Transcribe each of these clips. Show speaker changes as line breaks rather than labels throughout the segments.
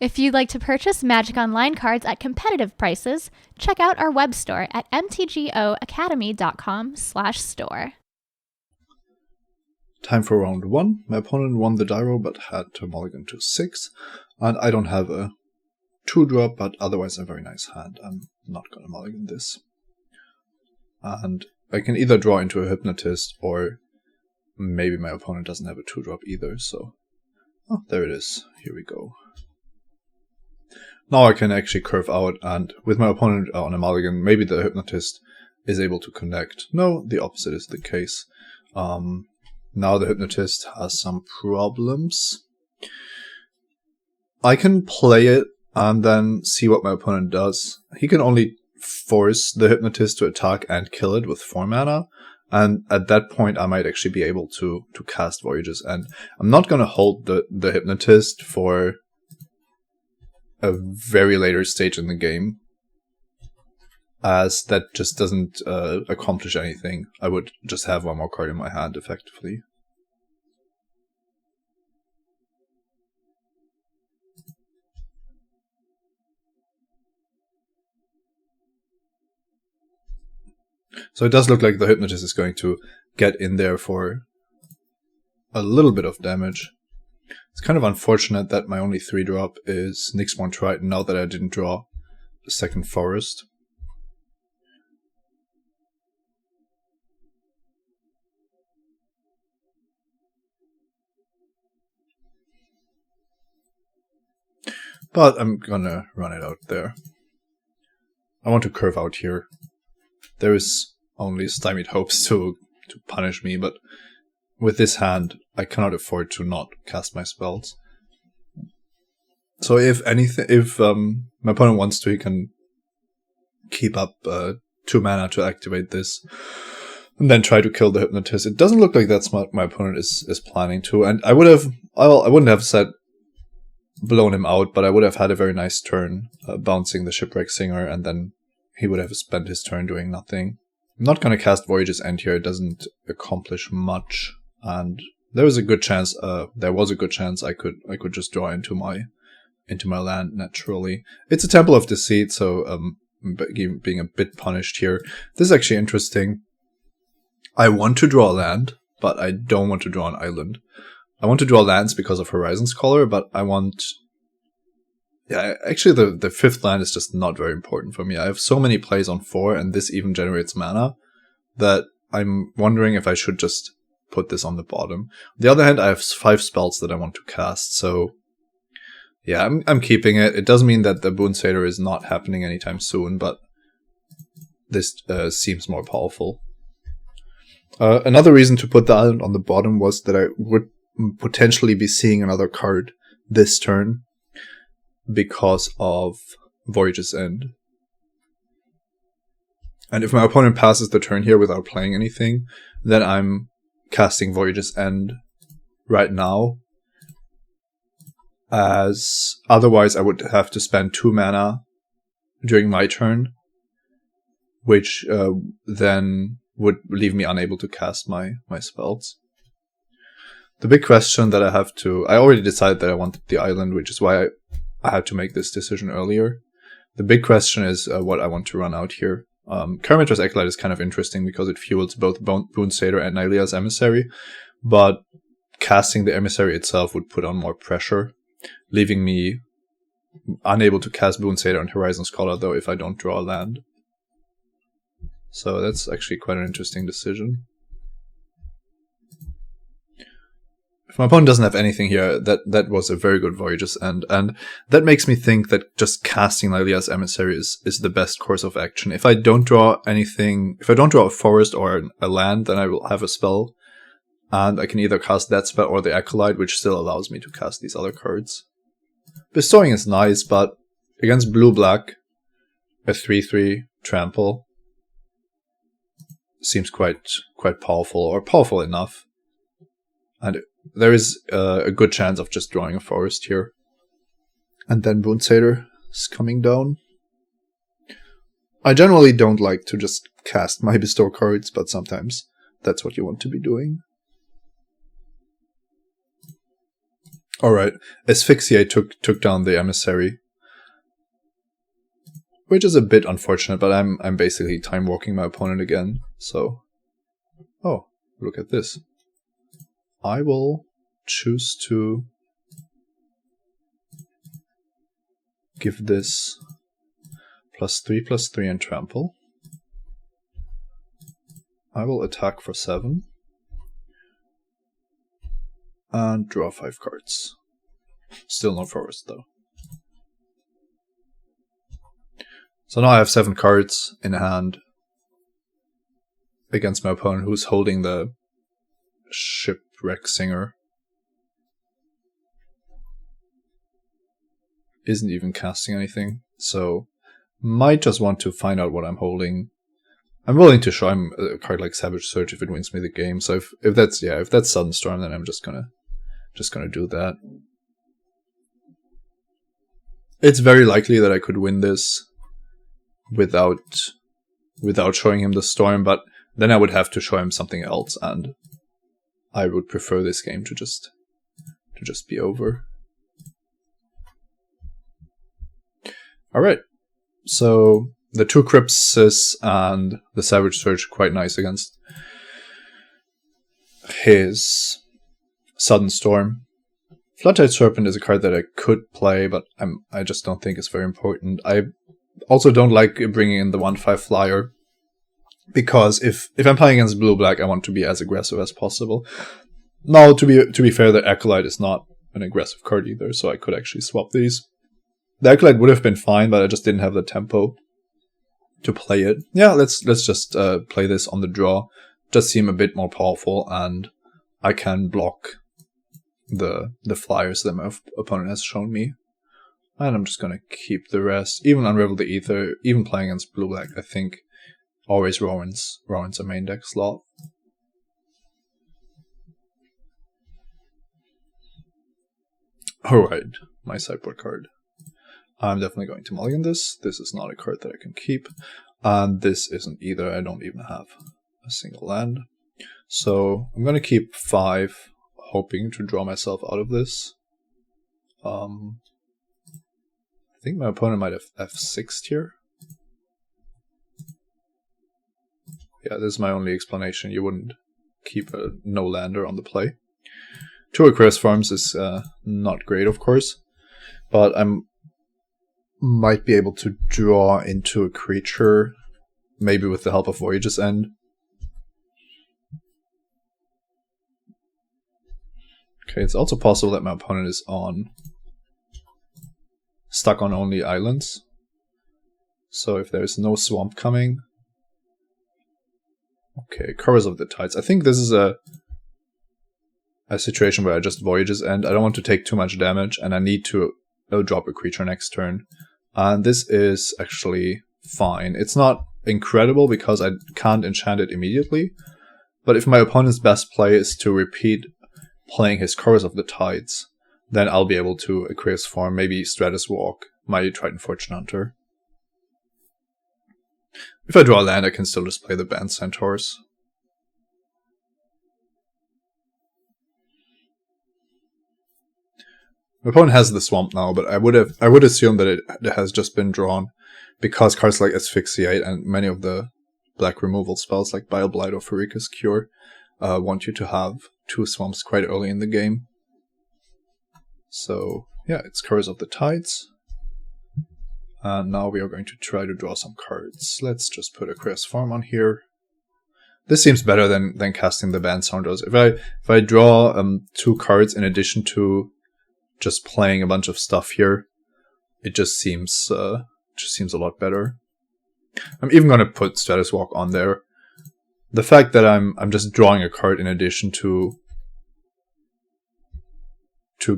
If you'd like to purchase Magic Online cards at competitive prices, check out our web store at mtgoacademy.com/store.
Time for round 1. My opponent won the Dyro but had to mulligan to 6. And I don't have a 2-drop, but otherwise a very nice hand. I'm not going to mulligan this. And I can either draw into a Hypnotist, or maybe my opponent doesn't have a 2-drop either, so... Oh, there it is. Here we go. Now I can actually curve out, and with my opponent on a mulligan, maybe the Hypnotist is able to connect. No, the opposite is the case. Now the Hypnotist has some problems. I can play it and then see what my opponent does. He can only force the Hypnotist to attack and kill it with 4 mana. And at that point, I might actually be able to cast Voyages. And I'm not going to hold the Hypnotist for a very later stage in the game, as that just doesn't accomplish anything. I would just have one more card in my hand, effectively. So it does look like the Hypnotist is going to get in there for a little bit of damage. It's kind of unfortunate that my only 3-drop is Nyxborn Triton, now that I didn't draw the second Forest. But I'm gonna run it out there. I want to curve out here. There is only stymied hopes to punish me, but with this hand, I cannot afford to not cast my spells. So if anything, if my opponent wants to, he can keep up 2 mana to activate this, and then try to kill the Hypnotist. It doesn't look like that's what my opponent is planning to, and I wouldn't have said blown him out, but I would have had a very nice turn, bouncing the Shipwreck Singer, and then he would have spent his turn doing nothing. I'm not going to cast Voyage's End here. It doesn't accomplish much, and there was a good chance I could just draw into my land naturally. It's a Temple of Deceit, so being a bit punished here. This is actually interesting. I want to draw a land, but I don't want to draw an island. I want to draw lands because of Horizon Scholar, but I want... Yeah, actually the 5th land is just not very important for me. I have so many plays on 4, and this even generates mana, that I'm wondering if I should just put this on the bottom. On the other hand, I have 5 spells that I want to cast, so... Yeah, I'm keeping it. It does mean that the Boon Satyr is not happening anytime soon, but this seems more powerful. Another reason to put the island on the bottom was that I would potentially be seeing another card this turn because of Voyage's End. And if my opponent passes the turn here without playing anything, then I'm casting Voyage's End right now, as otherwise I would have to spend 2 mana during my turn, which then would leave me unable to cast my spells. The big question that I already decided that I wanted the island, which is why I had to make this decision earlier. The big question is what I want to run out here. Karametra's Acolyte is kind of interesting because it fuels both Boon Satyr and Nylea's Emissary, but casting the Emissary itself would put on more pressure, leaving me unable to cast Boon Satyr and Horizon Scholar, though, if I don't draw a land. So that's actually quite an interesting decision. If my opponent doesn't have anything here, that was a very good Voyage's End, and that makes me think that just casting Nylea's Emissary is the best course of action. If I don't draw anything, if I don't draw a forest or a land, then I will have a spell, and I can either cast that spell or the Acolyte, which still allows me to cast these other cards. Bestowing is nice, but against blue-black, a 3/3 trample seems quite powerful, or powerful enough. And there is a good chance of just drawing a forest here. And then Boon Satyr is coming down. I generally don't like to just cast my bestow cards, but sometimes that's what you want to be doing. Alright, Asphyxiate took down the Emissary. Which is a bit unfortunate, but I'm basically time walking my opponent again, so... Oh, look at this. I will choose to give this +3/+3 and trample. I will attack for 7. And draw 5 cards. Still no forest though. So now I have 7 cards in hand against my opponent, who's holding the Shipwreck Singer. Isn't even casting anything, so might just want to find out what I'm holding. I'm willing to show him a card like Savage Surge if it wins me the game. So if that's Sudden Storm, then I'm just gonna do that. It's very likely that I could win this without showing him the Storm, but then I would have to show him something else, and I would prefer this game to just be over. Alright, so the 2 Crypsis and the Savage Surge are quite nice against his Sudden Storm. Floodtide Serpent is a card that I could play, but I just don't think it's very important. I also don't like bringing in the 1/5 flyer, because if I'm playing against blue-black, I want to be as aggressive as possible. Now, to be fair, the Acolyte is not an aggressive card either, so I could actually swap these. The Acolyte would have been fine, but I just didn't have the tempo to play it. Yeah, let's just play this on the draw. Just seem a bit more powerful, and I can block the flyers that my opponent has shown me. And I'm just gonna keep the rest. Even Unravel the Ether, even playing against blue-black, I think always Rowan's a main deck slot. Alright, my sideboard card. I'm definitely going to mulligan this. This is not a card that I can keep. And this isn't either. I don't even have a single land. So I'm going to keep 5, hoping to draw myself out of this. I think my opponent might have F6'd here. Yeah, this is my only explanation. You wouldn't keep a no-lander on the play. 2 Aquarius Farms is not great, of course. But might be able to draw into a creature, maybe with the help of Voyage's End. Okay, it's also possible that my opponent is stuck on only islands. So if there's no swamp coming... Okay, Chorus of the Tides. I think this is a situation where I just Voyage's End. I don't want to take too much damage, and I need to drop a creature next turn. And this is actually fine. It's not incredible because I can't enchant it immediately. But if my opponent's best play is to repeat playing his Chorus of the Tides, then I'll be able to Aquarius Farm, maybe Stratus Walk, my Triton Fortune Hunter. If I draw a land, I can still just play the Band Centaurs. My opponent has the Swamp now, but I would assume that it has just been drawn because cards like Asphyxiate and many of the black removal spells like Bile Blight or Pharika's Cure want you to have 2 swamps quite early in the game. So yeah, it's Chorus of the Tides. And now we are going to try to draw some cards. Let's just put Aquarius Farm on here. This seems better than casting the Band Centaurs. If I draw 2 cards in addition to just playing a bunch of stuff here, it just seems a lot better. I'm even going to put Stratus Walk on there. The fact that I'm just drawing a card in addition to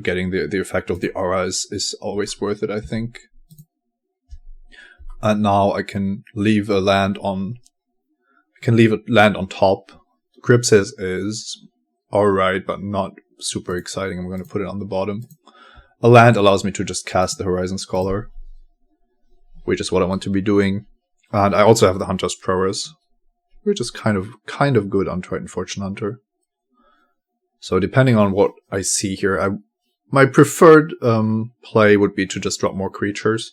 getting the effect of the aura is always worth it, I think. And now I can leave a land on top. Crypsis is alright, but not super exciting. I'm going to put it on the bottom. A land allows me to just cast the Horizon Scholar, which is what I want to be doing. And I also have the Hunter's Prowess, which is kind of good on Triton Fortune Hunter. So depending on what I see here, I My preferred play would be to just drop more creatures.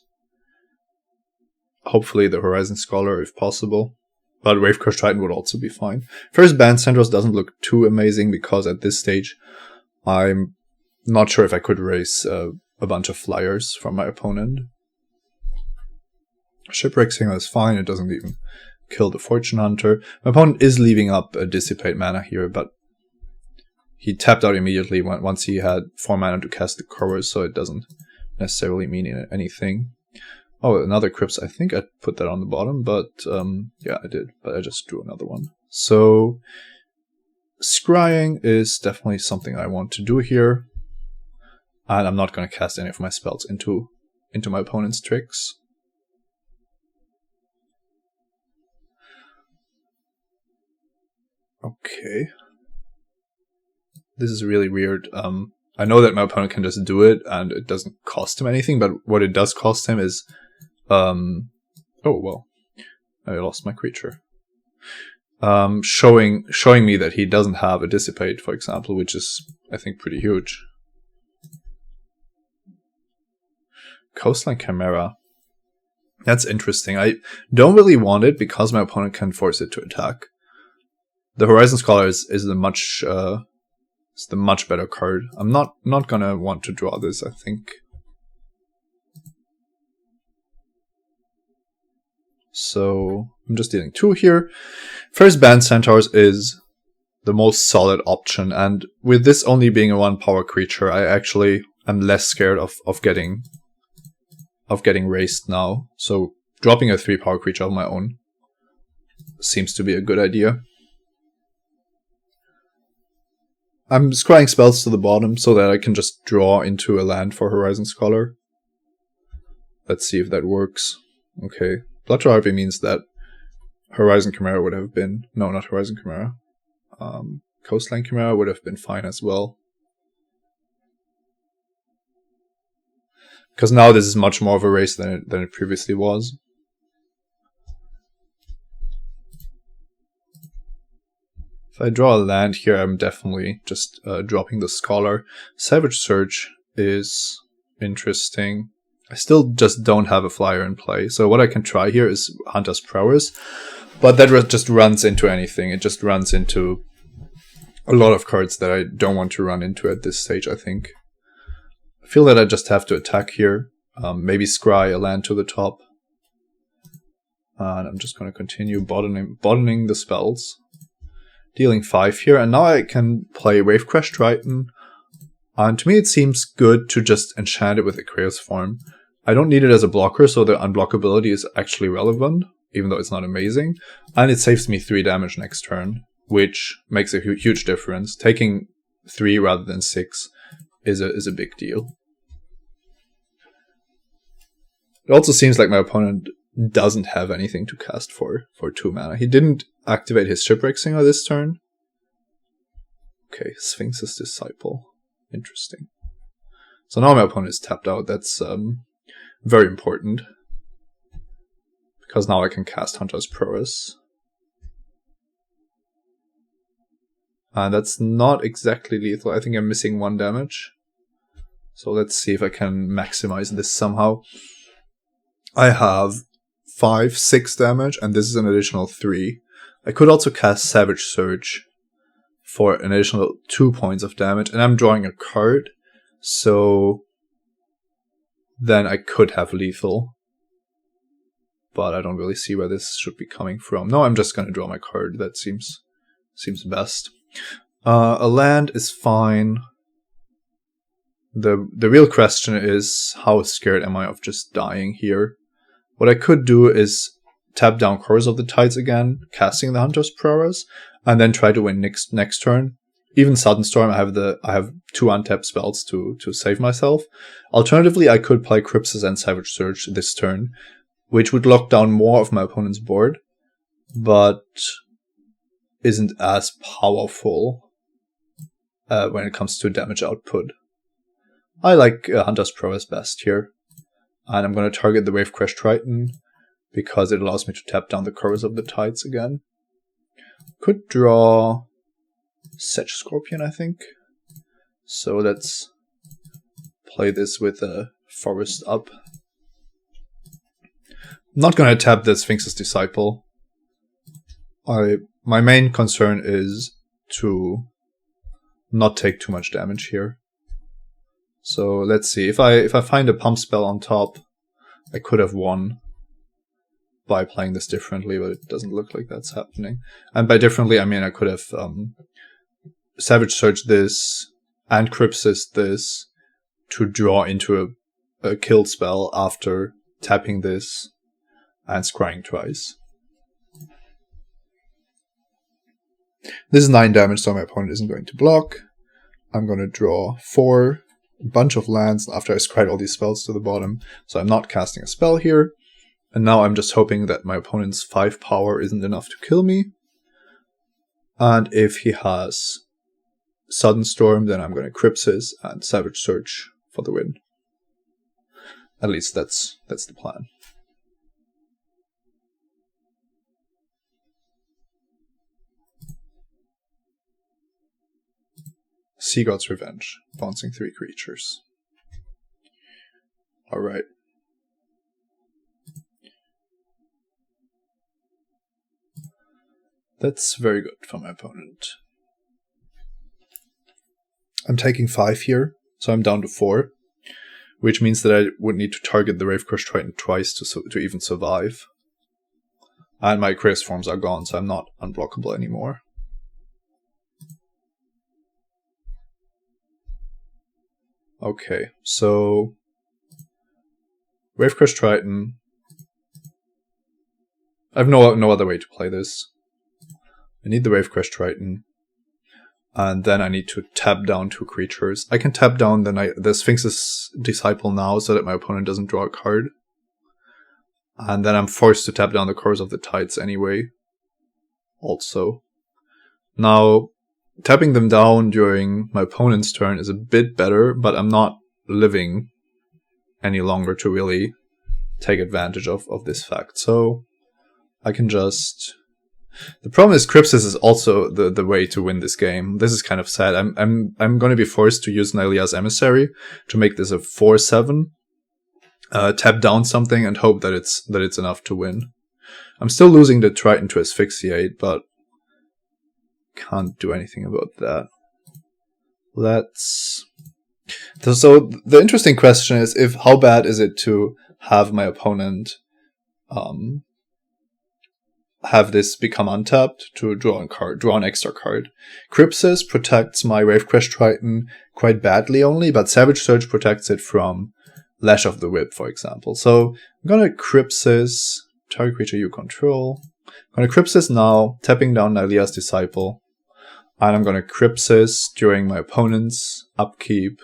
Hopefully the Horizon Scholar if possible. But Wavecrash Titan would also be fine. First Band Centros doesn't look too amazing because at this stage I'm not sure if I could raise a bunch of flyers from my opponent. Shipwreck Singer is fine, it doesn't even kill the Fortune Hunter. My opponent is leaving up a Dissipate mana here, but he tapped out immediately once he had 4 mana to cast the Chorus, so it doesn't necessarily mean anything. Oh, another Crypts. I think I put that on the bottom, but yeah, I did. But I just drew another one. So scrying is definitely something I want to do here. And I'm not going to cast any of my spells into my opponent's tricks. Okay. This is really weird. I know that my opponent can just do it and it doesn't cost him anything, but what it does cost him is oh well, I lost my creature. Showing me that he doesn't have a Dissipate, for example, which is I think pretty huge. Coastline Chimera. That's interesting. I don't really want it because my opponent can force it to attack. The Horizon Scholar is the much better card. I'm not gonna want to draw this, I think. So I'm just dealing 2 here. First Band Centaurs is the most solid option, and with this only being a 1-power creature, I actually am less scared of getting raised now. So dropping a 3-power creature of my own seems to be a good idea. I'm scrying spells to the bottom so that I can just draw into a land for Horizon Scholar. Let's see if that works. Okay. Bloodshot Harpy means that Horizon Chimera would have been... No, not Horizon Chimera. Coastline Chimera would have been fine as well. Because now this is much more of a race than it previously was. If I draw a land here, I'm definitely just dropping the Scholar. Savage Surge is interesting. I still just don't have a flyer in play. So what I can try here is Hunter's Prowess. But that just runs into anything. It just runs into a lot of cards that I don't want to run into at this stage, I think. I feel that I just have to attack here. Maybe scry a land to the top. And I'm just going to continue bottoming the spells. Dealing 5 here. And now I can play Wavecrash Triton. And to me it seems good to just enchant it with Aquarius Form. I don't need it as a blocker, so the unblockability is actually relevant, even though it's not amazing. And it saves me 3 damage next turn, which makes a huge difference. Taking 3 rather than 6 is a big deal. It also seems like my opponent doesn't have anything to cast for 2 mana. He didn't activate his Shipwreck Singer this turn. Okay, Sphinx's Disciple. Interesting. So now my opponent is tapped out. That's very important. Because now I can cast Hunter's Prowess. And that's not exactly lethal. I think I'm missing 1 damage. So let's see if I can maximize this somehow. I have 5, 6 damage, and this is an additional 3. I could also cast Savage Surge for an additional 2 points of damage, and I'm drawing a card, so then I could have lethal. But I don't really see where this should be coming from. No, I'm just going to draw my card. That seems best. A land is fine. The real question is, how scared am I of just dying here? What I could do is tap down Chorus of the Tides again, casting the Hunter's Prowess, and then try to win next turn. Even Sudden Storm, I have 2 untapped spells to save myself. Alternatively, I could play Crypsis and Savage Surge this turn, which would lock down more of my opponent's board, but isn't as powerful when it comes to damage output. I like Hunter's Prowess best here, and I'm going to target the Wavecrash Triton because it allows me to tap down the Chorus of the Tides again. Could draw Sedge Scorpion, I think. So let's play this with a forest up. I'm not going to tap the Sphinx's Disciple. My main concern is to not take too much damage here. So let's see. If I find a pump spell on top, I could have won by playing this differently, but it doesn't look like that's happening. And by differently, I mean I could have Savage Surge this and Crypsis this to draw into a kill spell after tapping this and scrying twice. This is 9 damage, so my opponent isn't going to block. I'm going to draw 4, a bunch of lands after I scryed all these spells to the bottom, so I'm not casting a spell here. And now I'm just hoping that my opponent's 5 power isn't enough to kill me. And if he has Sudden Storm, then I'm going to Crypsis and Savage Surge for the win. At least that's the plan. Sea God's Revenge, bouncing 3 creatures. Alright. That's very good for my opponent. I'm taking 5 here, so I'm down to 4, which means that I would need to target the Ravecrush Triton twice to even survive. And my Chaos Forms are gone, so I'm not unblockable anymore. Okay, so Ravecrush Triton. I have no other way to play this. I need the Ravecrush Triton, and then I need to tap down 2 creatures. I can tap down the Sphinx's Disciple now so that my opponent doesn't draw a card. And then I'm forced to tap down the Chorus of the Tides anyway. Also. Now, tapping them down during my opponent's turn is a bit better, but I'm not living any longer to really take advantage of this fact. So I can just... The problem is Crypsis is also the way to win this game. This is kind of sad. I'm going to be forced to use Nylea's Emissary to make this a 4/7. Tap down something and hope that it's enough to win. I'm still losing the Triton to Asphyxiate, but can't do anything about that. So the interesting question is, how bad is it to have my opponent have this become untapped to draw an extra card. Crypsis protects my Ravecrush Triton quite badly only, but Savage Surge protects it from Lash of the Whip, for example. So I'm gonna Crypsis, target creature you control. I'm gonna Crypsis now, tapping down Nylea's Disciple. And I'm gonna Crypsis during my opponent's upkeep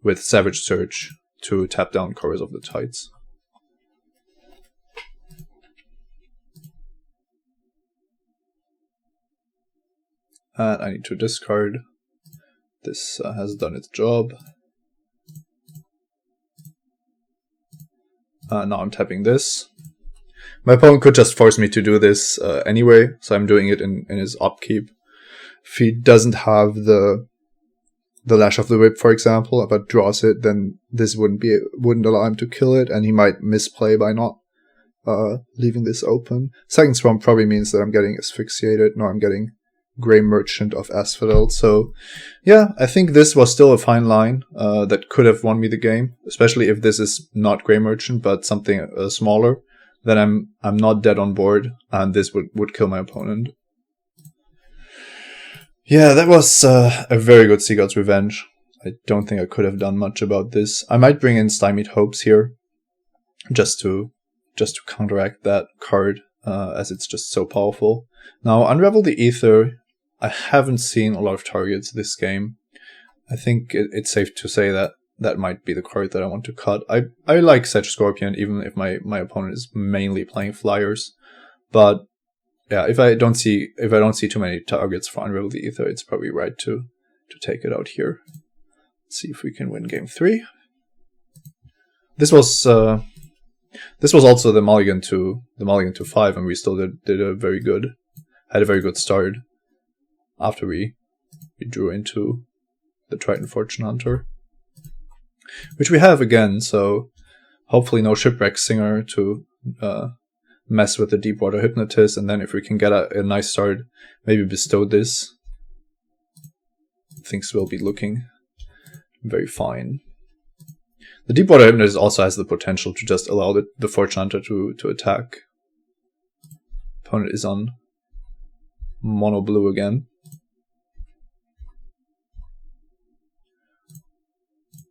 with Savage Surge to tap down Chorus of the Tides. And I need to discard. This has done its job. Now I'm tapping this. My opponent could just force me to do this anyway, so I'm doing it in his upkeep. If he doesn't have the Lash of the Whip, for example, but draws it, then this wouldn't allow him to kill it, and he might misplay by not leaving this open. Second Swarm probably means that I'm getting asphyxiated. No, I'm getting Grey Merchant of Asphodel. So yeah, I think this was still a fine line that could have won me the game, especially if this is not Grey Merchant but something smaller. Then I'm not dead on board, and this would kill my opponent. Yeah, that was a very good Sea God's Revenge. I don't think I could have done much about this. I might bring in Stymied Hopes here, just to counteract that card, as it's just so powerful. Now, Unravel the Ether, I haven't seen a lot of targets this game. I think it's safe to say that that might be the card that I want to cut. I like Sedge Scorpion, even if my opponent is mainly playing flyers. But yeah, if I don't see too many targets for Unravel the Ether, it's probably right to take it out here. Let's see if we can win game 3. This was also the mulligan to 5, and we still had a very good start after we drew into the Triton Fortune Hunter. which we have again, so hopefully no Shipwreck Singer to mess with the Deepwater Hypnotist, and then if we can get a nice start, maybe bestow this, things will be looking very fine. The Deepwater Hypnotist also has the potential to just allow the Fortune Hunter to attack. Opponent is on mono blue again.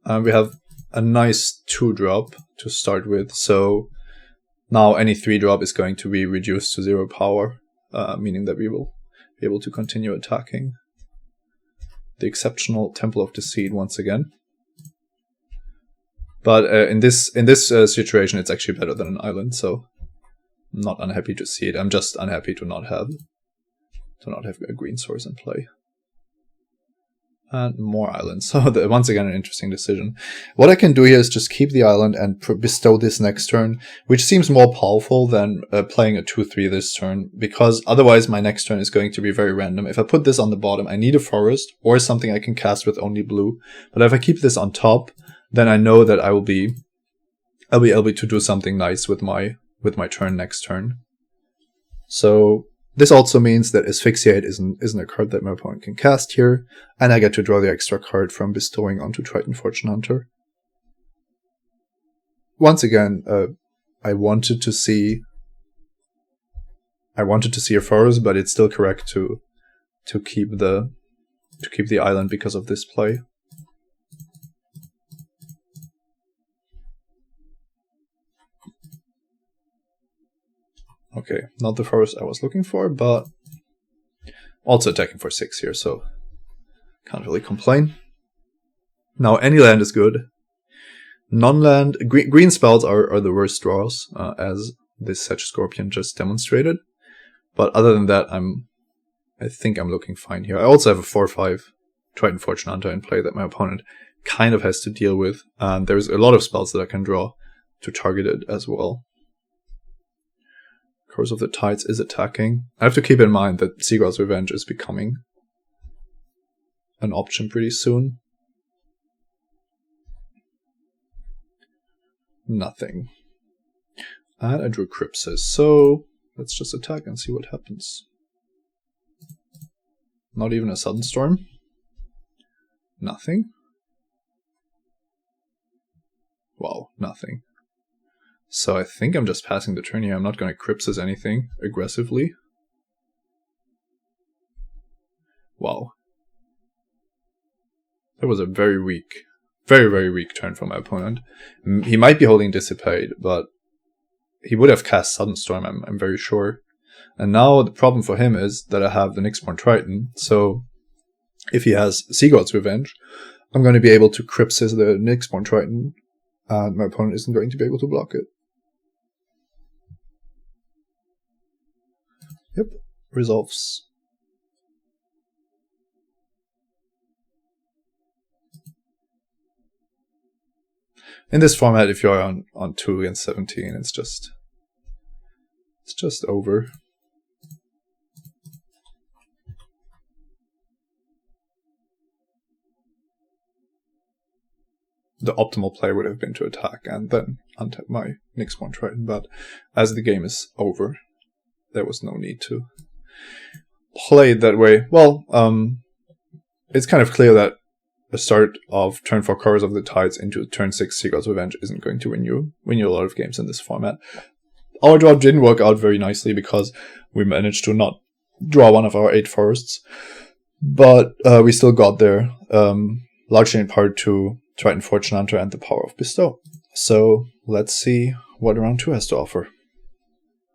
We have a nice 2-drop to start with, so now any 3-drop is going to be reduced to 0 power, meaning that we will be able to continue attacking. The exceptional Temple of Deceit once again. But in this situation, it's actually better than an island, so I'm not unhappy to see it. I'm just unhappy to not have a green source in play. And more islands. So once again, an interesting decision. What I can do here is just keep the island and bestow this next turn, which seems more powerful than playing a 2-3 this turn, because otherwise my next turn is going to be very random. If I put this on the bottom, I need a forest or something I can cast with only blue. But if I keep this on top, then I know that I'll be able to do something nice with my turn next turn. So this also means that Asphyxiate isn't a card that my opponent can cast here, and I get to draw the extra card from bestowing onto Triton Fortune Hunter. Once again, I wanted to see a forest, but it's still correct to keep the island because of this play. Okay, not the forest I was looking for, but also attacking for 6 here, so can't really complain. Now, any land is good. Non-land, green spells are the worst draws, as this Sedge Scorpion just demonstrated. But other than that, I think I'm looking fine here. I also have a 4/5 Triton Fortune Hunter in play that my opponent kind of has to deal with, and there's a lot of spells that I can draw to target it as well. Curse of the Tides is attacking. I have to keep in mind that Seagull's Revenge is becoming an option pretty soon. Nothing. And I drew Crypsis, so let's just attack and see what happens. Not even a Sudden Storm. Nothing. Wow, nothing. So I think I'm just passing the turn here. I'm not going to Crypsis anything aggressively. Wow. That was a very weak, very weak turn from my opponent. He might be holding Dissipate, but he would have cast Sudden Storm, I'm very sure. And now the problem for him is that I have the Nyxborn Triton, so if he has Seagull's Revenge, I'm going to be able to Crypsis the Nyxborn Triton, and my opponent isn't going to be able to block it. Yep, resolves. In this format, if you're on 2 against 17, it's just over. The optimal play would have been to attack and then untap my Nyxborn Triton, but as the game is over, there was no need to play it that way. Well, it's kind of clear that the start of turn 4 Chorus of the Tides into turn 6 Seagull's Revenge isn't going to win you a lot of games in this format. Our draw didn't work out very nicely because we managed to not draw one of our 8 forests, but we still got there, largely in part to Triton Fortune Hunter and the power of Bestow. So let's see what round 2 has to offer.